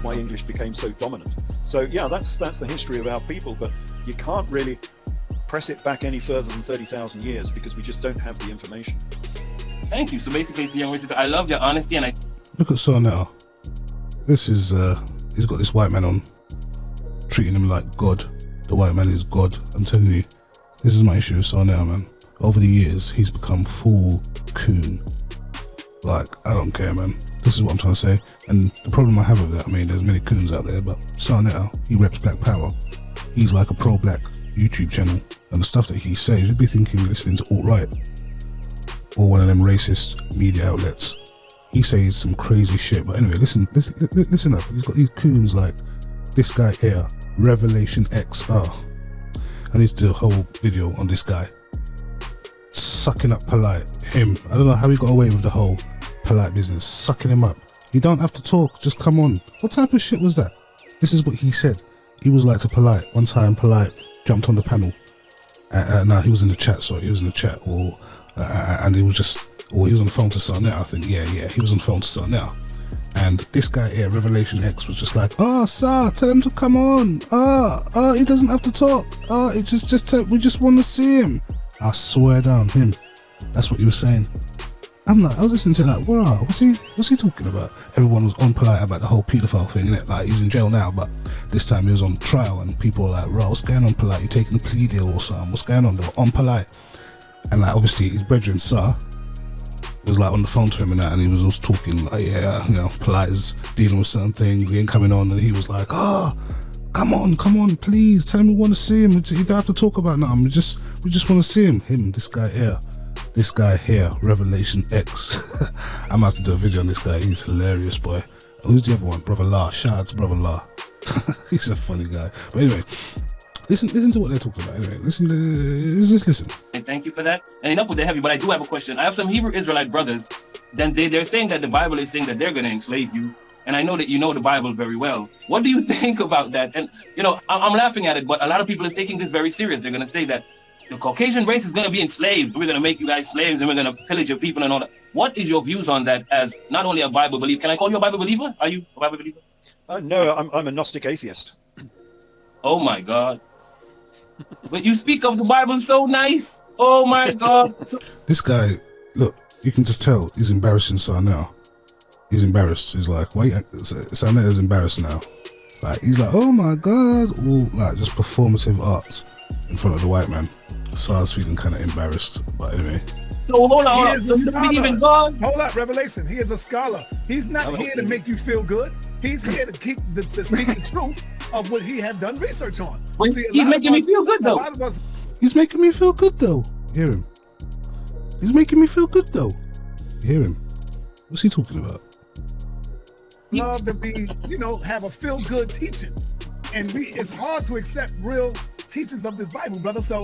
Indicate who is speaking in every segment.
Speaker 1: why English became so dominant. So yeah, that's the history of our people, but you can't really press it back any further than 30,000 years because we just don't have the information.
Speaker 2: Thank you. So basically, it's young race. I love your honesty, and I
Speaker 3: look at Sarnetta. This is he's got this white man on, treating him like God. The white man is God. I'm telling you, this is my issue with Sarnetta, man. Over the years, he's become full coon. Like, I don't care, man. This is what I'm trying to say. And the problem I have with that, I mean, there's many coons out there, but Sarnetta, he reps black power. He's like a pro-black YouTube channel, and the stuff that he says, you'd be thinking you're listening to alt-right or one of them racist media outlets. He says some crazy shit, but anyway, listen up. He's got these coons like this guy here, Revelation XR, and he's did a whole video on this guy sucking up Polite. Him, I don't know how he got away with the whole Polite business, sucking him up. You don't have to talk, just come on. What type of shit was that? This is what he said. He was like to Polite. One time Polite jumped on the panel. No, he was in the chat, sorry, he was in the chat, or and he was just, or he was on the phone to Sarnetta, I think, yeah, he was on the phone to Sarnetta. And this guy here, Revelation X, was just like, oh, sir, tell him to come on. He doesn't have to talk. We just want to see him. I swear down, him. That's what he was saying. I was listening to that, wow, what's he talking about? Everyone was on Polite about the whole paedophile thing, innit? Like, he's in jail now, but this time he was on trial, and people were like, bro, what's going on, Polite? You taking a plea deal or something? What's going on? They were on Polite. And like, obviously, his brethren, sir, was like on the phone to him and that, and he was also talking like, yeah, you know, Polite is dealing with certain things, he ain't coming on, and he was like, come on, please, tell him we want to see him. You don't have to talk about nothing. We just want to see him. This guy here, Revelation X. I'm gonna have to do a video on this guy. He's hilarious, boy. Who's the other one? Brother La. Shout out to Brother La. He's a funny guy. But anyway, listen to what they're talking about. Anyway, listen.
Speaker 2: thank you for that. And enough with the heavy, but I do have a question. I have some Hebrew Israelite brothers. Then they're saying that the Bible is saying that they're going to enslave you. And I know that you know the Bible very well. What do you think about that? And, you know, I'm laughing at it, but a lot of people are taking this very serious. They're going to say that the Caucasian race is going to be enslaved. We're going to make you guys slaves, and we're going to pillage your people and all that. What is your views on that as not only a Bible believer? Can I call you a Bible believer? Are you a Bible believer?
Speaker 1: No, I'm a Gnostic atheist.
Speaker 2: Oh, my God. But you speak of the Bible so nice. Oh, my God.
Speaker 3: This guy, look, you can just tell he's embarrassing Sarnetta. He's embarrassed. He's like, wait, Sarnetta's embarrassed now. Like, he's like, oh my God, all like just performative art in front of the white man. Sar's feeling kind of embarrassed, but anyway.
Speaker 2: So hold on. So you don't believe in God?
Speaker 4: Hold up, Revelation. He is a scholar. He's not here to make you feel good. He's here to keep the speaking truth of what he have done research on.
Speaker 2: See, he's making me feel good though.
Speaker 3: He's making me feel good though. Hear him. He's making me feel good though. Hear him. What's he talking about?
Speaker 4: Love to be, have a feel-good teaching, and it's hard to accept real teachings of this Bible, brother. So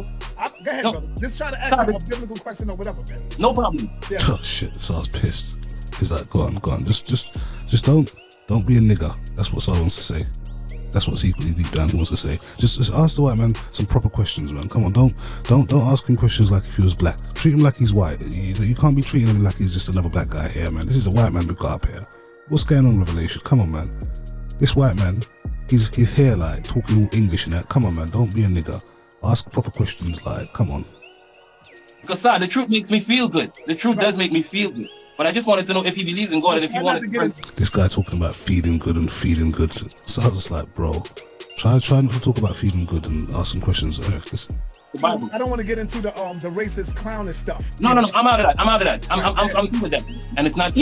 Speaker 4: go ahead, brother. Just try to ask him a biblical question or whatever, man.
Speaker 2: No problem.
Speaker 3: Yeah. Oh shit, Sar's pissed. He's like, go on. Just don't be a nigger. That's what Sar wants to say. That's what secretly deep down he wants to say. Just ask the white man some proper questions, man. Come on, don't ask him questions like if he was black. Treat him like he's white. You can't be treating him like he's just another black guy here, man. This is a white man we got up here. What's going on, Revelation? Come on, man. This white man, he's here like talking all English and that. Come on, man. Don't be a nigger. Ask proper questions like, come on.
Speaker 2: Because the truth makes me feel good. The truth does make me feel good. But I just wanted to know if he believes in God and if he wanted to.
Speaker 3: This guy talking about feeding good and feeding good. So I was just like, bro, try not to talk about feeding good and ask some questions. Listen.
Speaker 4: I don't want to get into the racist clownish stuff.
Speaker 2: No. I'm out of that. I'm through with that. And it's not.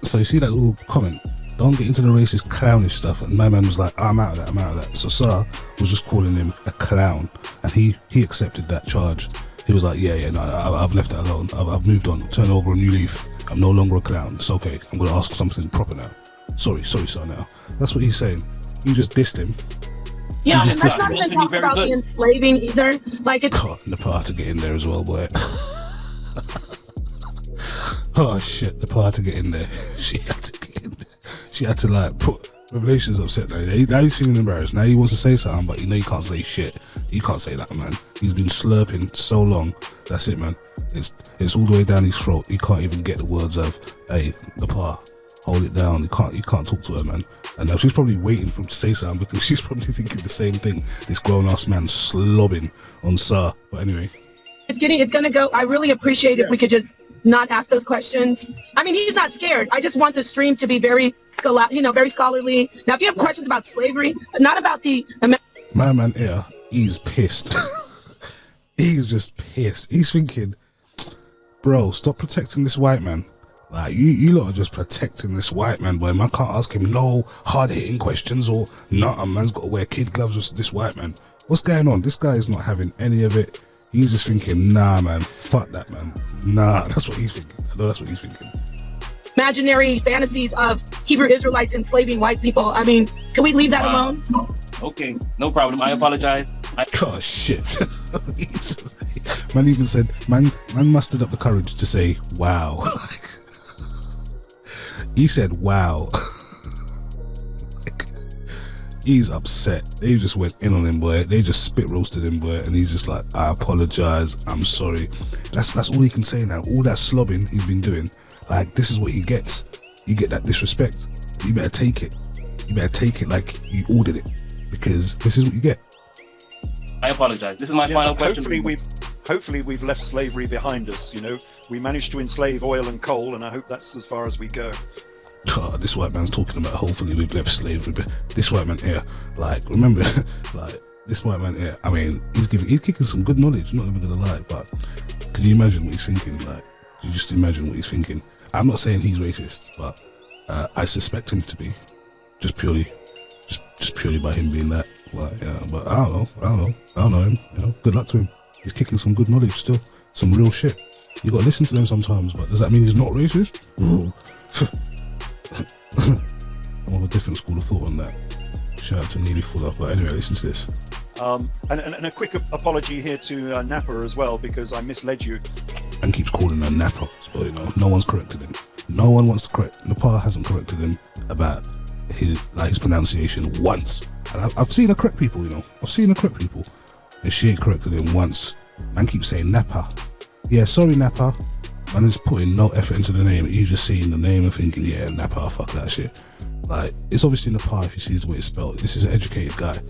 Speaker 3: So you see that little comment? Don't get into the racist clownish stuff. And my man was like, I'm out of that. So Sar was just calling him a clown, and he accepted that charge. He was like, yeah, no, I've left it alone. I've moved on. Turn over a new leaf. I'm no longer a clown. It's okay. I'm gonna ask something proper now. Sorry, Sar. Now that's what he's saying. You just dissed him.
Speaker 5: Yeah, and let's not even talk about the enslaving either. Like it's
Speaker 3: the part to get in there as well, boy. Oh shit, the part to get in there. She had to get in there. She had to like put Revelation's upset now. Now he's feeling embarrassed. Now he wants to say something, but you can't say shit. You can't say that, man. He's been slurping so long. That's it, man. It's all the way down his throat. He can't even get the words of, hey, the par. hold it down. You can't talk to her, man. And she's probably waiting for him to say something because she's probably thinking the same thing. This grown-ass man slobbing on Sir. But anyway.
Speaker 5: It's gonna go. I really appreciate if we could just not ask those questions. I mean, he's not scared. I just want the stream to be very very scholarly. Now, if you have questions about slavery, not about the...
Speaker 3: My man here, he's pissed. He's just pissed. He's thinking, bro, stop protecting this white man. Like, you lot are just protecting this white man, boy. Man can't ask him no hard-hitting questions or nothing. Man's got to wear kid gloves with this white man. What's going on? This guy is not having any of it. He's just thinking, nah, man, fuck that, man. Nah, that's what he's thinking. I know that's what he's thinking.
Speaker 5: Imaginary fantasies of Hebrew Israelites enslaving white people. I mean, can we leave that alone?
Speaker 2: Okay, no problem. I apologize.
Speaker 3: Oh, shit. Man even said, man mustered up the courage to say, wow. He said, wow. He's upset. They just went in on him, boy. They just spit roasted him, boy. And he's just like, I apologize. I'm sorry. That's all he can say now. All that slobbing he's been doing, like, this is what he gets. You get that disrespect. You better take it. You better take it like you ordered it, because this is what you get.
Speaker 2: I apologize. This is my final question.
Speaker 1: Hopefully we've left slavery behind us. You know, we managed to enslave oil and coal, and I hope that's as far as we go.
Speaker 3: God, this white man's talking about hopefully we've left slavery. This white man here, like, remember, like, this white man here, I mean, he's kicking some good knowledge, not even gonna lie, but can you imagine what he's thinking? Like, can you just imagine what he's thinking? I'm not saying he's racist, but I suspect him to be, just purely by him being that. Like, yeah, but I don't know him, you know, good luck to him. He's kicking some good knowledge still, some real shit. You gotta listen to them sometimes, but does that mean he's not racist? I'm of a different school of thought on that. Shout out to Neely Fuller. But anyway, listen to this.
Speaker 1: And a quick apology here to Napa as well, because I misled you.
Speaker 3: And keeps calling her Napa, so, you know, no one's corrected him. No one wants to correct. Nepal hasn't corrected him about his pronunciation once. And I've seen her correct people, you know. I've seen her correct people, and she ain't corrected him once. Man keeps saying Napa. Yeah, sorry Napa. Man is putting no effort into the name. He's just seeing the name and thinking, yeah, Napa, fuck that shit. Like, it's obviously Napa if you see the way it's spelled. This is an educated guy.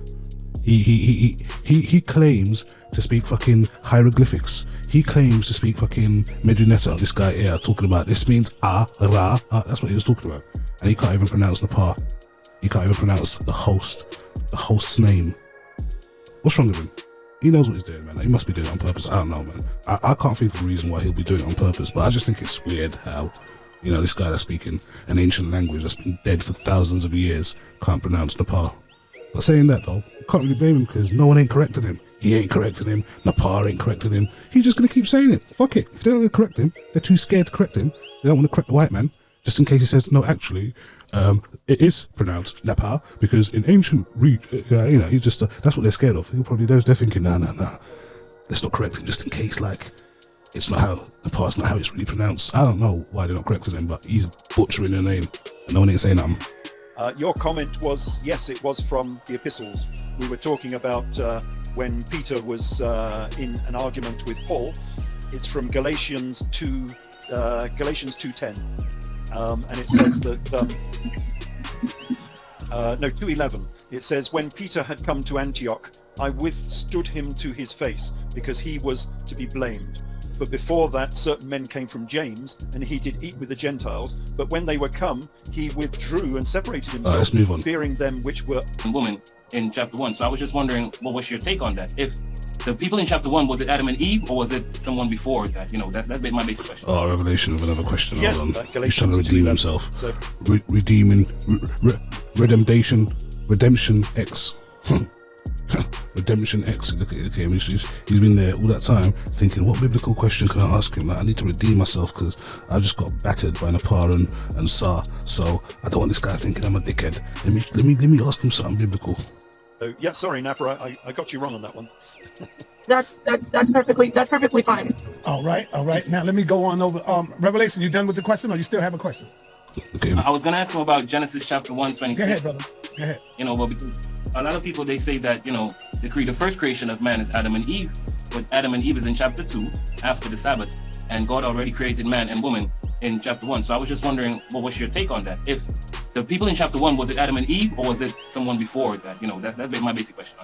Speaker 3: He claims to speak fucking hieroglyphics. He claims to speak fucking Medunetta. This guy here talking about this means ra. That's what he was talking about. And he can't even pronounce Napa. He can't even pronounce the host's name. What's wrong with him? He knows what he's doing, man. He must be doing it on purpose. I don't know, man. I can't think of a reason why he'll be doing it on purpose, but I just think it's weird how, you know, this guy that's speaking an ancient language that's been dead for thousands of years can't pronounce Nepal. But saying that, though, you can't really blame him because no one ain't correcting him. He ain't correcting him. Nepal ain't correcting him. He's just going to keep saying it. Fuck it. If they don't correct him, they're too scared to correct him. They don't want to correct the white man, just in case he says, no, actually, it is pronounced Nepal because in ancient, you know, he just, that's what they're scared of. They're thinking, nah, let's not correct him just in case, like, it's not how, Nepal's not how it's really pronounced. I don't know why they're not correcting him, but he's butchering the name and no one ain't saying nothing.
Speaker 1: Your comment was, yes, it was from the epistles. We were talking about when Peter was in an argument with Paul. It's from Galatians 2:10. And it says that, 2:11. It says, when Peter had come to Antioch, I withstood him to his face, because he was to be blamed. But before that, certain men came from James, and he did eat with the Gentiles. But when they were come, he withdrew and separated himself, fearing them which were...
Speaker 2: woman in chapter 1. So I was just wondering, what was your take on that? If the people in chapter 1, was it Adam and Eve, or was it someone before that? You know, that's my basic question.
Speaker 3: Oh, revelation of another question.
Speaker 1: Yes,
Speaker 3: Hold on. He's trying to redeem himself. So, redemption X. Redemption X. Look at him. He's been there all that time thinking, what biblical question can I ask him? Like, I need to redeem myself because I just got battered by Nepal and Sar. So I don't want this guy thinking I'm a dickhead. Let me ask him something biblical.
Speaker 1: Yeah, sorry, Napa, I got you wrong on that one.
Speaker 5: That's perfectly fine.
Speaker 4: All right. Now let me go on over. Revelation, you done with the question, or you still have a question?
Speaker 3: Okay.
Speaker 2: I was gonna ask him about Genesis chapter 1:26.
Speaker 4: Go ahead, brother. Go ahead.
Speaker 2: You know, well, because a lot of people, they say that, you know, the first creation of man is Adam and Eve, but Adam and Eve is in chapter 2 after the Sabbath, and God already created man and woman in chapter 1. So I was just wondering, what was your take on that? If the people in chapter 1, was it Adam and Eve, or was it someone before that? You know, that's my basic question.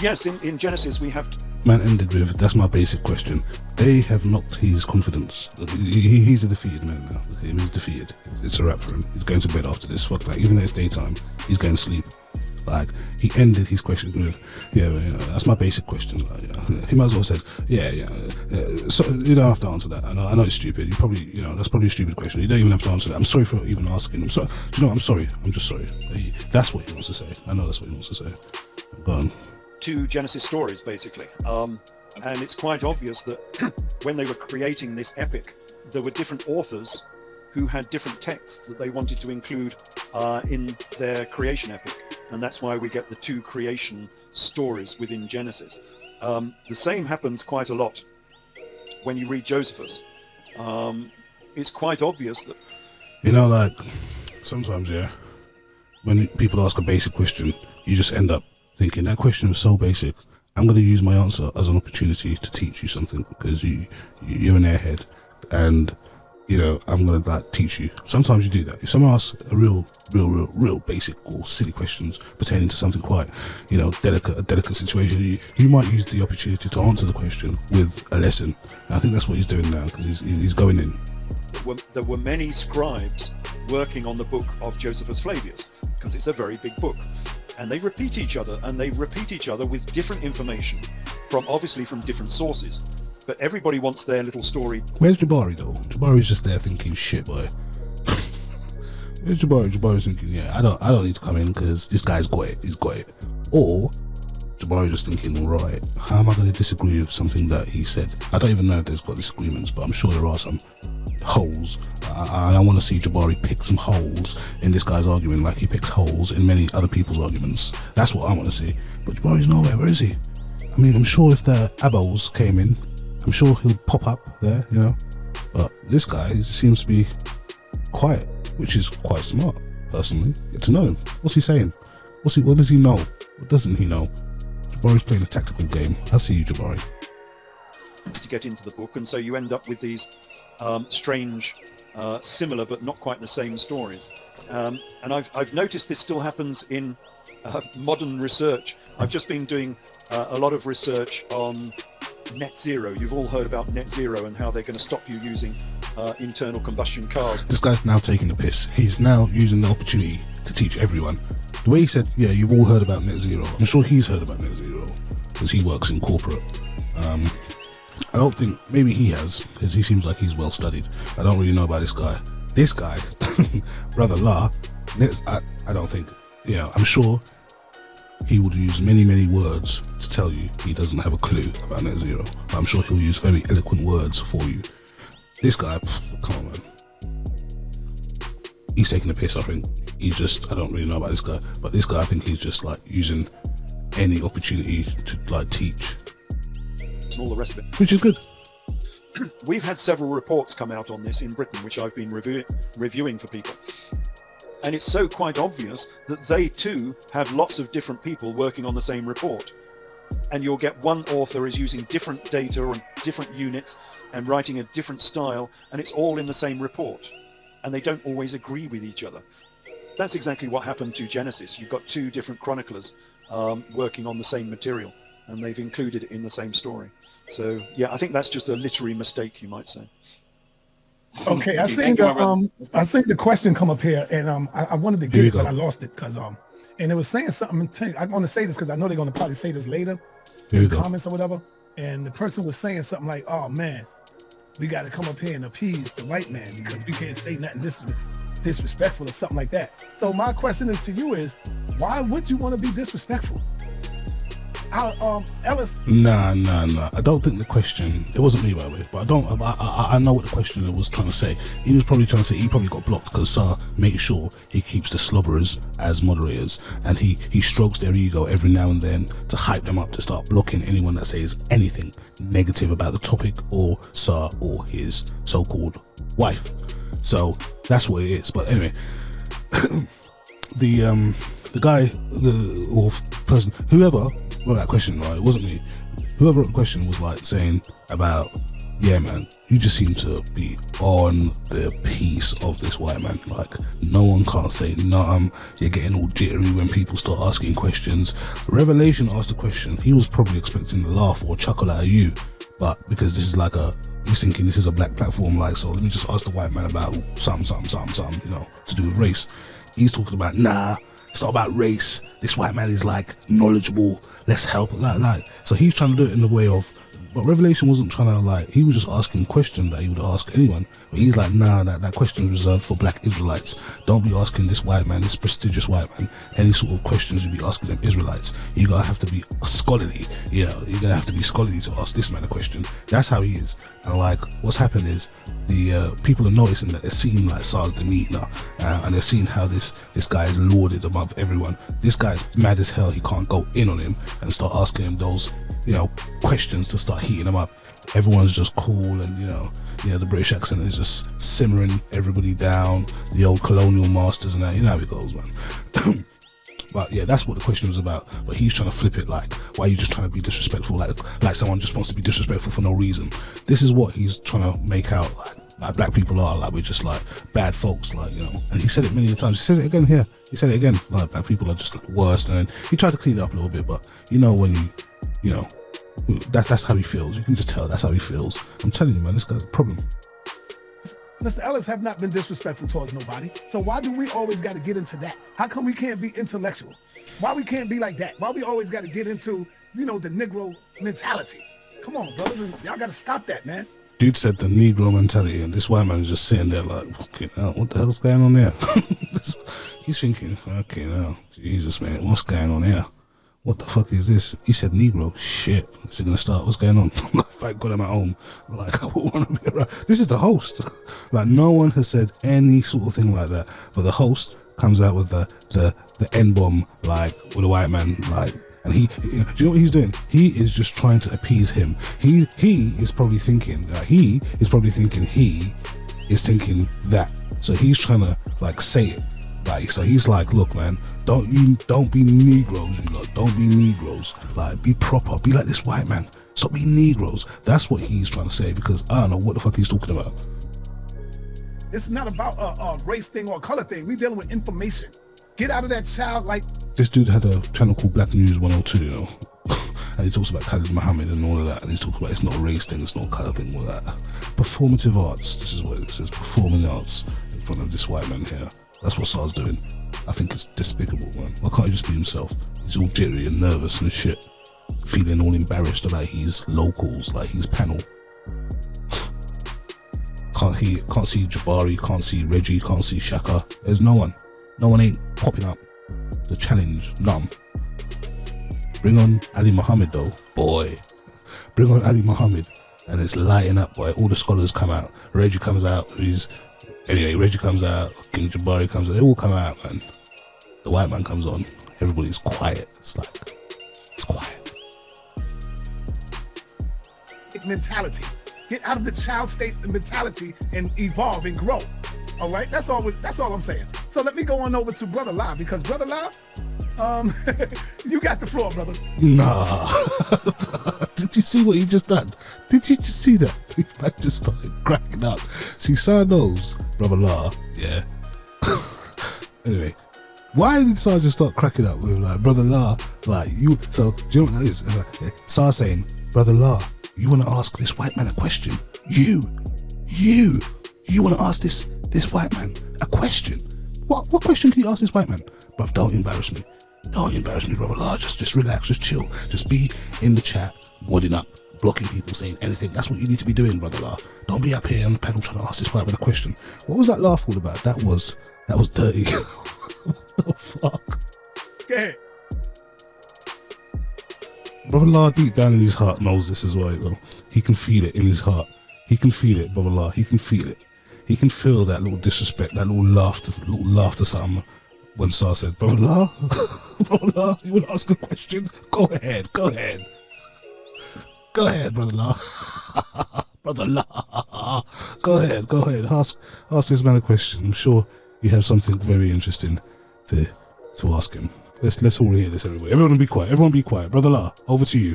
Speaker 1: Yes, in Genesis we have
Speaker 3: Man ended with, that's my basic question. They have knocked his confidence. He's a defeated man now. He's defeated. It's a wrap for him. He's going to bed after this. Fuck, like, even though it's daytime, he's going to sleep. Like, he ended his question with, yeah, that's my basic question. Like, he might as well said, yeah. So you don't have to answer that. I know it's stupid. You probably, that's probably a stupid question. You don't even have to answer that. I'm sorry for even asking. I'm sorry. Do you know what? I'm sorry. I'm just sorry. That's what he wants to say. I know that's what he wants to say. But
Speaker 1: 2 Genesis stories, basically. And it's quite obvious that when they were creating this epic, there were different authors who had different texts that they wanted to include in their creation epic. And that's why we get the 2 creation stories within Genesis. The same happens quite a lot when you read Josephus. It's quite obvious that...
Speaker 3: like, sometimes, when people ask a basic question, you just end up thinking, that question is so basic, I'm going to use my answer as an opportunity to teach you something, because you're an airhead, and I'm going to teach you. Sometimes you do that. If someone asks a real basic or silly questions pertaining to something quite, a delicate situation, you might use the opportunity to answer the question with a lesson. And I think that's what he's doing now, because he's going in.
Speaker 1: There were many scribes working on the book of Josephus Flavius, because it's a very big book. And they repeat each other, with different information obviously from different sources. But everybody wants their little story.
Speaker 3: Where's Jabari though? Jabari's just there thinking, shit, boy. Where's Jabari? Jabari's thinking, I don't need to come in because this guy's got it. He's got it. Or Jabari's just thinking, right, how am I going to disagree with something that he said? I don't even know if there's got disagreements, but I'm sure there are some holes. And I want to see Jabari pick some holes in this guy's argument, like he picks holes in many other people's arguments. That's what I want to see. But Jabari's nowhere. Where is he? I mean, I'm sure if the Abels came in, I'm sure he'll pop up there, But this guy seems to be quiet, which is quite smart, personally. Get to know him. What's he saying? What does he know? What doesn't he know? Jabari's playing a tactical game. I see you, Jabari.
Speaker 1: To get into the book, and so you end up with these strange, similar but not quite the same stories. And I've noticed this still happens in modern research. I've just been doing a lot of research on net zero. You've all heard about net zero and how they're going to stop you using internal combustion cars.
Speaker 3: This guy's now taking the piss. He's now using the opportunity to teach everyone. The way he said, yeah, you've all heard about net zero. I'm sure he's heard about net zero because he works in corporate. I don't think, maybe he has, because he seems like he's well studied. I don't really know about this guy. This guy, Brother La, I don't think, I'm sure he would use many words to tell you he doesn't have a clue about net zero. But I'm sure he'll use very eloquent words for you. This guy, come on, man. He's taking a piss, I think. I don't really know about this guy. But this guy, I think he's just using any opportunity to teach.
Speaker 1: And all the rest of it.
Speaker 3: Which is good.
Speaker 1: We've had several reports come out on this in Britain, which I've been reviewing for people. And it's so quite obvious that they too have lots of different people working on the same report. And you'll get one author is using different data or different units and writing a different style, and it's all in the same report. And they don't always agree with each other. That's exactly what happened to Genesis. You've got 2 different chroniclers working on the same material, and they've included it in the same story. So, yeah, I think that's just a literary mistake, you might say.
Speaker 4: Okay, I seen the question come up here, and I wanted to get it, but I lost it because and it was saying something. I want to say this because I know they're going to probably say this later in the comments or whatever. And the person was saying something like, "Oh man, we got to come up here and appease the white man because we can't say nothing disrespectful or something like that." So my question is to you is, why would you want to be disrespectful? Ellis.
Speaker 3: Nah. I don't think the question. It wasn't me, by the way. But I know what the question was trying to say. He was probably trying to say he probably got blocked because Sar makes sure he keeps the slobberers as moderators, and he strokes their ego every now and then to hype them up to start blocking anyone that says anything negative about the topic or Sar or his so-called wife. So that's what it is. But anyway, the guy, or person, whoever. Well, that question, right? It wasn't me. Whoever wrote the question was saying about yeah, man, you just seem to be on the piece of this white man. Like, no one can't say nothing. You're getting all jittery when people start asking questions. Revelation asked a question. He was probably expecting to laugh or chuckle out of you, but because this is like he's thinking this is a black platform, like, so let me just ask the white man about something, you know, to do with race. He's talking about, nah, it's not about race. This white man is like knowledgeable. Let's help. Like. So he's trying to do it in the way of, but Revelation wasn't trying to, like, he was just asking questions that he would ask anyone. But he's like, nah, that question is reserved for black Israelites. Don't be asking this white man, this prestigious white man, any sort of questions you'd be asking them Israelites. You gotta have to be scholarly, you know, you're gonna have to be scholarly to ask this man a question. That's how he is. And like, what's happened is the people are noticing that they're seeing like SARS demeanor, and they're seeing how this guy is lauded above everyone. This guy's mad as hell. He can't go in on him and start asking him those, you know, questions to start heating him up. Everyone's just cool, and you know, the British accent is just simmering everybody down. The old colonial masters and that, you know how it goes, man. But yeah, that's what the question was about. But he's trying to flip it like, why are you just trying to be disrespectful? Like someone just wants to be disrespectful for no reason. This is what he's trying to make out like black people are. Like, we're just like bad folks, like, you know. And he said it many times. He says it again here. He said it again. Like, black people are just worse. And then he tried to clean it up a little bit, but you know, when you know, that's how he feels. You can just tell that's how he feels. I'm telling you, man, this guy's a problem.
Speaker 4: Mr. Ellis have not been disrespectful towards nobody. So why do we always got to get into that? How come we can't be intellectual? Why we can't be like that? Why we always got to get into, you know, the Negro mentality? Come on, brothers. Y'all got to stop that, man.
Speaker 3: Dude said the Negro mentality, and this white man is just sitting there like, okay, now, what the hell's going on there? He's thinking, okay, now, Jesus, man, what's going on here? What the fuck is this? He said Negro. Shit. Is it gonna start? What's going on? Thank God I'm at home. Like, I would want to be around. This is the host. Like, no one has said any sort of thing like that. But the host comes out with the N-bomb, like, with a white man, like, and do you know what he's doing? He is just trying to appease him. He is probably thinking that he is thinking that. So he's trying to, like, say it. Like, so he's like, look, man, don't be Negroes, you know, don't be Negroes. Like, be proper, be like this white man. Stop being Negroes. That's what he's trying to say, because I don't know what the fuck he's talking about.
Speaker 4: It's not about a race thing or a color thing. We dealing with information. Get out of that child, like.
Speaker 3: This dude had a channel called Black News 102, you know, and he talks about Khalid Muhammad and all of that, and he talks about it's not a race thing, it's not a color thing, all that. Performative arts, this is what it says, performing arts in front of this white man here. That's what SAR's doing. I think it's despicable, man. Why can't he just be himself? He's all jittery and nervous and shit, feeling all embarrassed about his locals, like his panel. Can't see Jabari, can't see Reggie, can't see Shaka. There's no one. No one ain't popping up. The challenge, none. Bring on Ali Muhammad though, boy. Bring on Ali Muhammad, and it's lighting up, boy. All the scholars come out. Reggie comes out. Reggie comes out. King Jabari comes out. They all come out, man. The white man comes on. Everybody's quiet. It's like, it's quiet.
Speaker 4: Mentality. Get out of the child state mentality and evolve and grow. All right, that's all I'm saying. So let me go on over to Brother La, because Brother La, you got the floor, brother.
Speaker 3: Nah. Did you see what he just done? Did you just see that? He just started cracking up. See, Sar knows Brother La, yeah. Anyway, why did Sar just start cracking up with like Brother La? Like, you, so do you know what that is? Sar saying, Brother La, you want to ask this white man a question? You want to ask this white man a question? What question can you ask this white man? Bruv, don't embarrass me. Don't embarrass me, Brother La. Just relax, just chill. Just be in the chat, wadding up, blocking people saying anything. That's what you need to be doing, Brother La. Don't be up here on the panel trying to ask this white man a question. What was that laugh all about? That was dirty. What the fuck?
Speaker 4: Go ahead.
Speaker 3: Brother La, deep down in his heart, knows this as well, though. He can feel it in his heart. He can feel it, Brother La. He can feel it. He can feel that little disrespect, that little laughter something when Sar said, Brother La, Brother La, you want to ask a question? Go ahead, Brother La. Brother La, go ahead, ask this man a question. I'm sure you have something very interesting to ask him. Let's all hear this, everybody. Everyone be quiet. Brother La, over to you.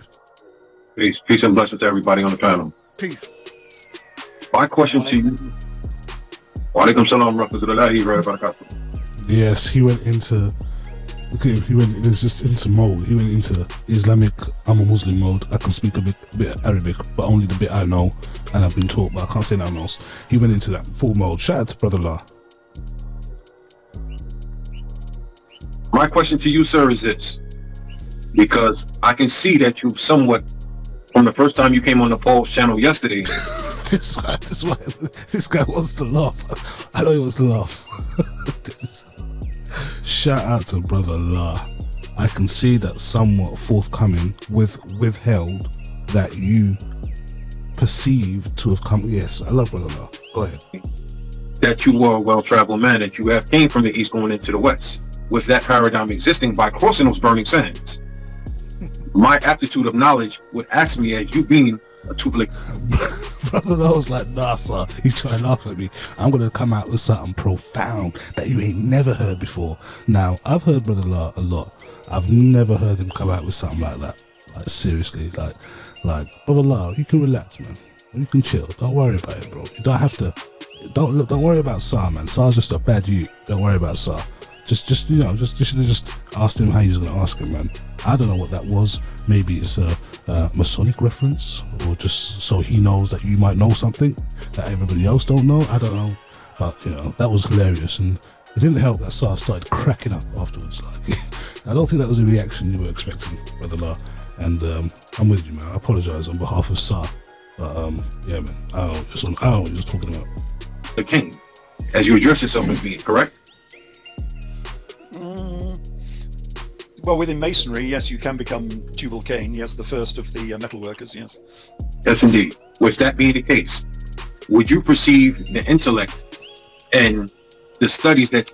Speaker 6: Peace and blessings to everybody on the panel.
Speaker 4: Peace.
Speaker 6: My question to you. Walaikum salam rahmatullahi wa barakatuh.
Speaker 3: Yes, he went into. Okay, he went. It's just into mode. He went into Islamic. I'm a Muslim mode. I can speak a bit Arabic, but only the bit I know, and I've been taught, but I can't say nothing else. He went into that full mode. Shout out to Brother La.
Speaker 6: My question to you, sir, is this: because I can see that you somewhat, from the first time you came on the Paul's channel yesterday.
Speaker 3: This guy wants to laugh. I know he wants to laugh. Shout out to Brother La. I can see that somewhat forthcoming withheld that you perceive to have come. Yes, I love Brother La. Go ahead.
Speaker 6: That you were a well-traveled man, that you have came from the east going into the west, with that paradigm existing by crossing those burning sands. My aptitude of knowledge would ask me, as you being a Tupalik.
Speaker 3: Brother La was like, nah, sir. He's trying to laugh at me. I'm going to come out with something profound that you ain't never heard before. Now, I've heard Brother La a lot. I've never heard him come out with something like that. Like, seriously. Like, Brother La, you can relax, man. You can chill. Don't worry about it, bro. You don't have to. Don't worry about Sar, man. Sar's just a bad youth. Don't worry about Sar. Just should have just asked him how he was going to ask him, man. I don't know what that was. Maybe it's a Masonic reference, or just so he knows that you might know something that everybody else don't know. I don't know, but that was hilarious, and it didn't help that Sar started cracking up afterwards. Like, I don't think that was a reaction you were expecting, Brother La. And I'm with you, man. I apologize on behalf of Sar, but yeah, man. I don't know what you're just talking about.
Speaker 6: The king, as you address yourself as being, correct?
Speaker 1: Well, within Masonry, yes, you can become Tubal Cain. Yes, the first of the metal workers, yes.
Speaker 6: Yes, indeed. With that being the case, would you perceive the intellect and the studies that...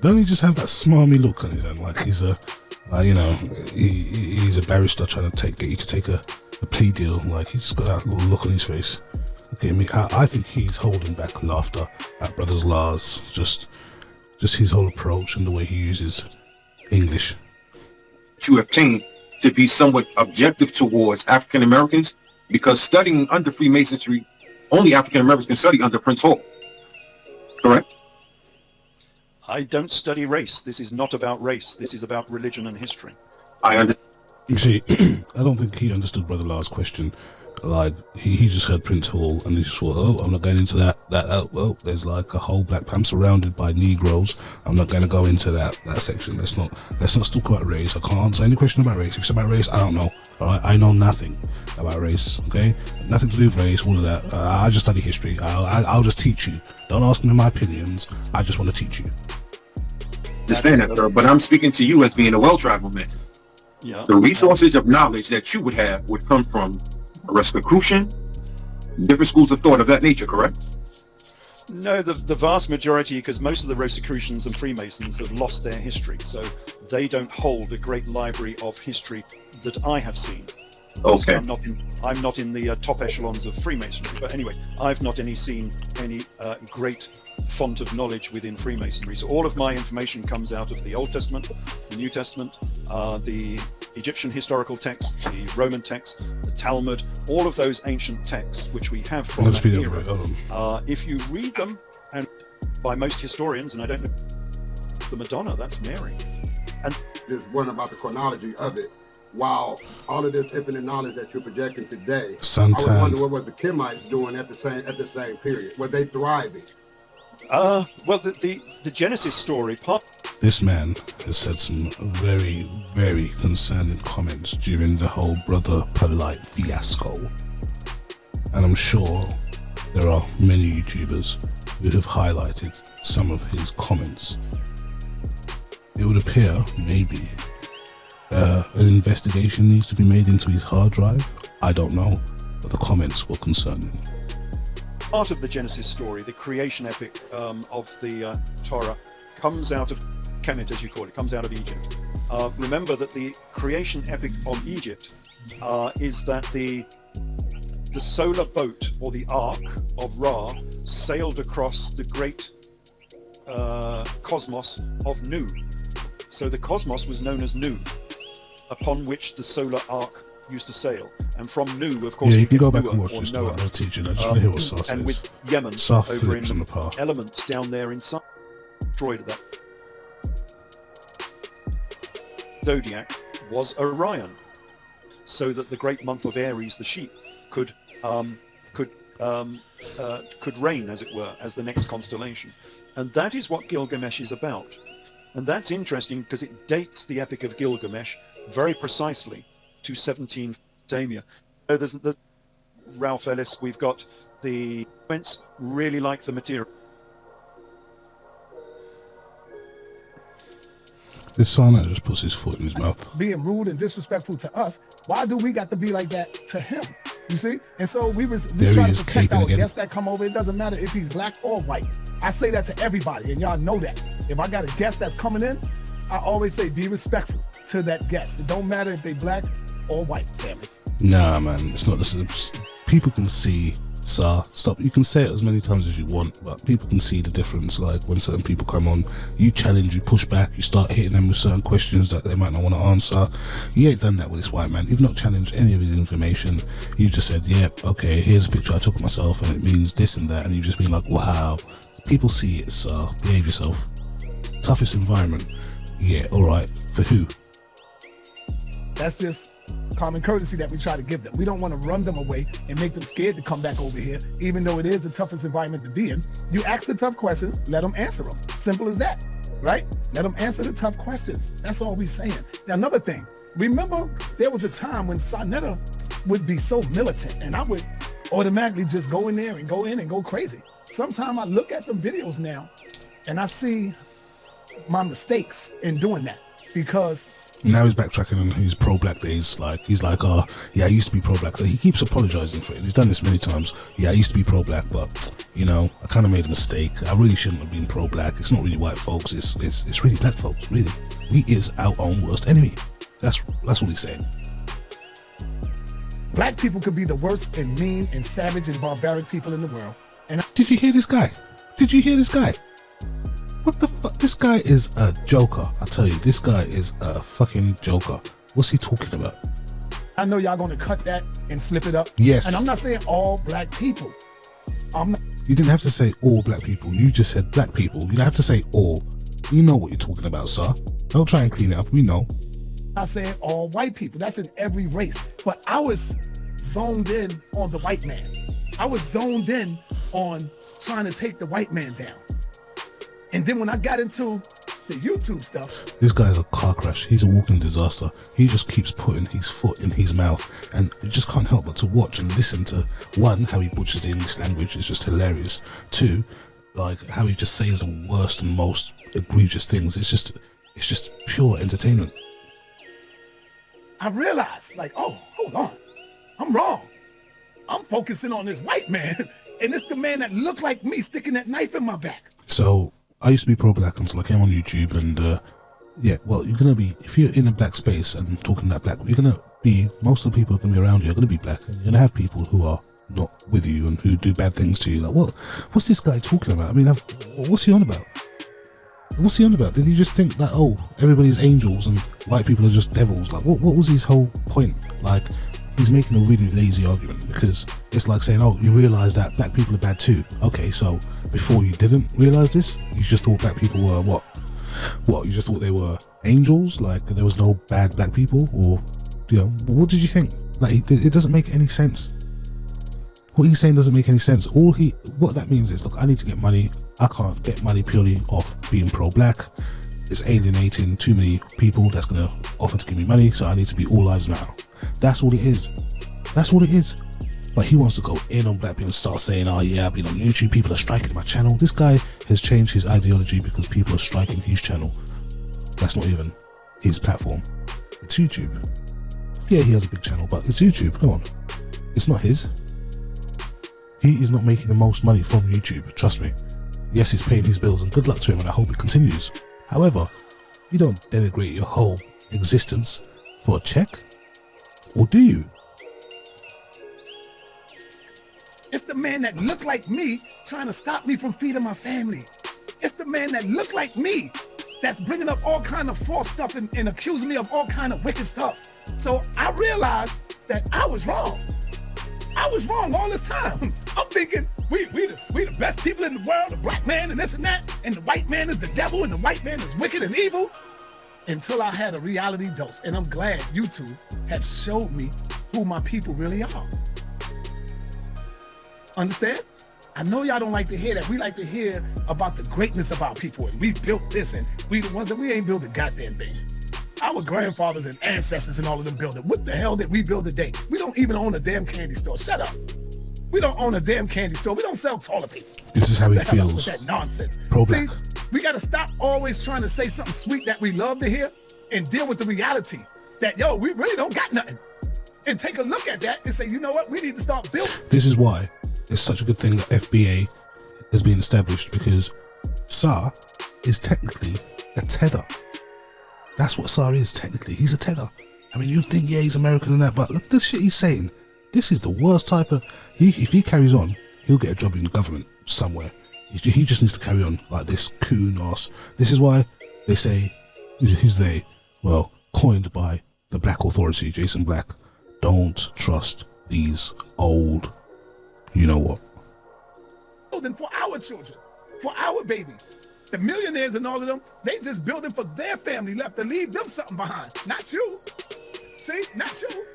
Speaker 3: Don't he just have that smarmy look on his head, like he's a, he's a barrister trying to get you to take a plea deal? Like, he's just got that little look on his face. Okay, I think he's holding back laughter at Brother La's, just his whole approach and the way he uses English.
Speaker 6: You obtain to be somewhat objective towards African Americans, because studying under Freemasonry, only African Americans can study under Prince Hall. Correct?
Speaker 1: I don't study race. This is not about race. This is about religion and history.
Speaker 6: I understand.
Speaker 3: You see, I don't think he understood Brother La's question. Like, he just heard Prince Hall and he just thought, oh, I'm not going into that. Well, there's like a whole black palm surrounded by Negroes. I'm not going to go into that section. Let's not talk about race. I can't answer any question about race. If it's about race, I don't know. All right, I know nothing about race. Okay, nothing to do with race. All of that. I just study history. I'll just teach you. Don't ask me my opinions. I just want to teach you.
Speaker 6: Understand that, sir. But I'm speaking to you as being a well-traveled man.
Speaker 1: Yeah.
Speaker 6: The resources of knowledge that you would have would come from Rosicrucian, different schools of thought of that nature, correct?
Speaker 1: No, the vast majority, because most of the Rosicrucians and Freemasons have lost their history, so they don't hold a great library of history that I have seen.
Speaker 6: Okay.
Speaker 1: I'm not in the top echelons of Freemasonry, but anyway, I've not seen any great font of knowledge within Freemasonry. So all of my information comes out of the Old Testament, the New Testament, the Egyptian historical texts, the Roman texts, the Talmud, all of those ancient texts which we have from that era. If you read them, and by most historians, and I don't know the Madonna, that's Mary. And
Speaker 7: there's one about the chronology of it. Wow, all of this infinite knowledge that you're projecting today, I would wonder what was the Kemites doing at the same period? Were they thriving?
Speaker 1: Well, the Genesis story part.
Speaker 3: This man has said some very, very concerning comments during the whole Brother Polite fiasco, and I'm sure there are many YouTubers who have highlighted some of his comments. It would appear maybe an investigation needs to be made into his hard drive. I don't know, but the comments were concerning.
Speaker 1: Part of the Genesis story, the creation epic of the Torah, comes out of Kemet, as you call it, comes out of Egypt. Remember that the creation epic of Egypt is that the solar boat, or the Ark of Ra, sailed across the great cosmos of Nu. So the cosmos was known as Nu, upon which the solar arc used to sail. And from Nu, of course,
Speaker 3: Yeah, you can
Speaker 1: get
Speaker 3: go back
Speaker 1: Nuah
Speaker 3: and watch
Speaker 1: or
Speaker 3: this
Speaker 1: Noah.
Speaker 3: part. I'll teach you. I just want to hear what Sar says.
Speaker 1: And with Yemen
Speaker 3: Sar
Speaker 1: over
Speaker 3: flips
Speaker 1: in
Speaker 3: on the path.
Speaker 1: elements down there inside, destroyed that. Zodiac was Orion, so that the great month of Aries, the sheep, could reign, as it were, as the next constellation. And that is what Gilgamesh is about. And that's interesting because it dates the Epic of Gilgamesh very precisely to 17 Mesopotamia. So there's Ralph Ellis, we've got the comments, really like the material.
Speaker 3: This son that just puts his foot in his mouth.
Speaker 4: Being rude and disrespectful to us, why do we got to be like that to him? You see? And so we try to protect our guests that come over. It doesn't matter if he's black or white. I say that to everybody, and y'all know that. If I got a guest that's coming in, I always say be respectful to that guest. It don't matter if they black or white, family.
Speaker 3: Nah, man, it's not this. People can see, Sar, stop. You can say it as many times as you want, but people can see the difference. Like when certain people come on, you challenge, you push back, you start hitting them with certain questions that they might not want to answer. You ain't done that with this white man. You've not challenged any of his information. You just said, yep, okay, here's a picture I took of myself and it means this and that, and you've just been like, wow. People see it, Sar. Behave yourself. Toughest environment. Yeah, all right. For who?
Speaker 4: That's just common courtesy that we try to give them. We don't want to run them away and make them scared to come back over here, even though it is the toughest environment to be in. You ask the tough questions, let them answer them. Simple as that, right? Let them answer the tough questions. That's all we're saying. Now, another thing, remember there was a time when Sarnetta would be so militant and I would automatically just go in there and go crazy. Sometimes I look at them videos now and I see my mistakes in doing that, because
Speaker 3: now he's backtracking and he's pro-black days. He's like, oh, yeah, I used to be pro-black. So he keeps apologizing for it. He's done this many times. Yeah, I used to be pro-black, but you know, I kind of made a mistake. I really shouldn't have been pro-black. It's not really white folks. It's really black folks. Really, we is our own worst enemy. That's what he's saying.
Speaker 4: Black people could be the worst and mean and savage and barbaric people in the world. And
Speaker 3: did you hear this guy? Did you hear this guy? What the fuck? This guy is a joker. I tell you, this guy is a fucking joker. What's he talking about?
Speaker 4: I know y'all gonna cut that and slip it up.
Speaker 3: Yes.
Speaker 4: And I'm not saying all black people.
Speaker 3: You didn't have to say all black people. You just said black people. You don't have to say all. You know what you're talking about, sir. Don't try and clean it up. We know.
Speaker 4: I'm not saying all white people. That's in every race. But I was zoned in on the white man. I was zoned in on trying to take the white man down. And then when I got into the YouTube stuff,
Speaker 3: this guy's a car crash. He's a walking disaster. He just keeps putting his foot in his mouth, and you just can't help but to watch and listen to, one, how he butchers the English language is just hilarious. Two, like how he just says the worst and most egregious things. It's just pure entertainment.
Speaker 4: I realized, like, oh, hold on, I'm wrong. I'm focusing on this white man, and it's the man that looked like me sticking that knife in my back.
Speaker 3: So I used to be pro-black until I came on YouTube, and yeah, well, you're gonna be, if you're in a black space and talking that black, you're gonna be, most of the people who are gonna be around you are gonna be black, and you're gonna have people who are not with you and who do bad things to you. Like, what's this guy talking about? I mean, what's he on about? What's he on about? Did he just think that, oh, everybody's angels and white people are just devils? Like, what was his whole point? Like, he's making a really lazy argument, because it's like saying, oh, you realize that black people are bad too. Okay, so before you didn't realize this, you just thought black people were what? You just thought they were angels? Like there was no bad black people? Or, you know, what did you think? Like, it doesn't make any sense. What he's saying doesn't make any sense. What that means is, look, I need to get money. I can't get money purely off being pro-black. It's alienating too many people that's going to offer to give me money, so I need to be all lives matter. That's all it is. That's all it is. But he wants to go in on black people and start saying, oh yeah, I've been on YouTube, people are striking my channel. This guy has changed his ideology because people are striking his channel. That's not even his platform. It's YouTube. Yeah, he has a big channel, but it's YouTube. Come on. It's not his. He is not making the most money from YouTube, trust me. Yes, he's paying his bills, and good luck to him, and I hope it continues. However, you don't denigrate your whole existence for a check. Or do you?
Speaker 4: It's the man that looked like me trying to stop me from feeding my family. It's the man that looked like me that's bringing up all kind of false stuff and accusing me of all kind of wicked stuff. So I realized that I was wrong. I was wrong all this time. I'm thinking we the best people in the world, the black man and this and that, and the white man is the devil and the white man is wicked and evil. Until I had a reality dose. And I'm glad you two have showed me who my people really are. Understand? I know y'all don't like to hear that. We like to hear about the greatness of our people, and we built this, and we the ones that we ain't built a goddamn thing. Our grandfathers and ancestors and all of them built it. What the hell did we build today? We don't even own a damn candy store. Shut up. We don't own a damn candy store. We don't sell toilet paper.
Speaker 3: This is how he feels.
Speaker 4: With that nonsense.
Speaker 3: Pro-black.
Speaker 4: See, we got to stop always trying to say something sweet that we love to hear and deal with the reality that, yo, we really don't got nothing. And take a look at that and say, you know what? We need to start building.
Speaker 3: This is why it's such a good thing that FBA has been established, because SAR is technically a tether. That's what SAR is technically. He's a tether. I mean, you think, yeah, he's American and that, but look at the shit he's saying. This is the worst type of... if he carries on, he'll get a job in the government somewhere. He just needs to carry on like this coon ass. This is why they say, who's they? Well, coined by the Black Authority, Jason Black. Don't trust these old, you know what?
Speaker 4: Building for our children, for our babies. The millionaires and all of them, they just building for their family left to leave them something behind. Not you. See, not you.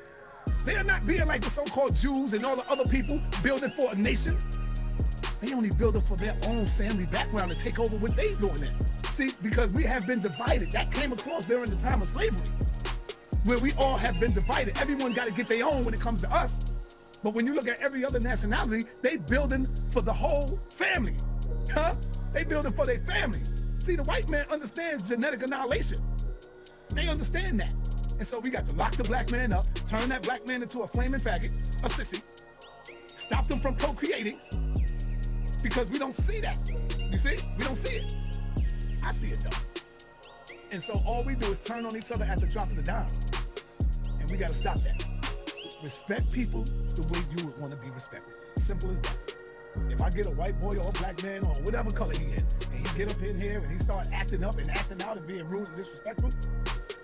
Speaker 4: They're not being like the so-called Jews and all the other people building for a nation. They only building for their own family background to take over what they doing there. See, because we have been divided. That came across during the time of slavery, where we all have been divided. Everyone got to get their own when it comes to us. But when you look at every other nationality, they building for the whole family. Huh? They building for their family. See, the white man understands genetic annihilation. They understand that. And so we got to lock the black man up, turn that black man into a flaming faggot, a sissy, stop them from procreating, because we don't see that. You see? We don't see it. I see it though. And so all we do is turn on each other at the drop of the dime. And we got to stop that. Respect people the way you would want to be respected. Simple as that. If I get a white boy or a black man or whatever color he is, and he get up in here and he start acting up and acting out and being rude and disrespectful,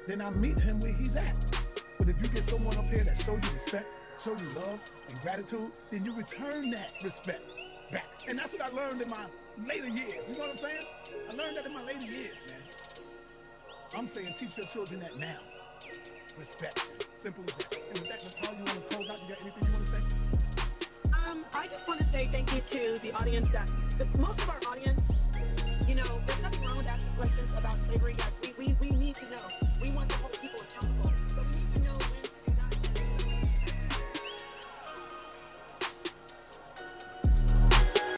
Speaker 4: then I meet him where he's at. But if you get someone up here that show you respect, show you love and gratitude, then you return that respect back. And that's what I learned in my later years. You know what I'm saying? I learned that in my later years, man. I'm saying teach your children that now. Respect. Simple as that. And with that, Nicole, you want to close out? You got anything you want to say?
Speaker 5: I just want to say thank you to the audience. That most of our audience, you know, there's nothing wrong with asking questions about slavery.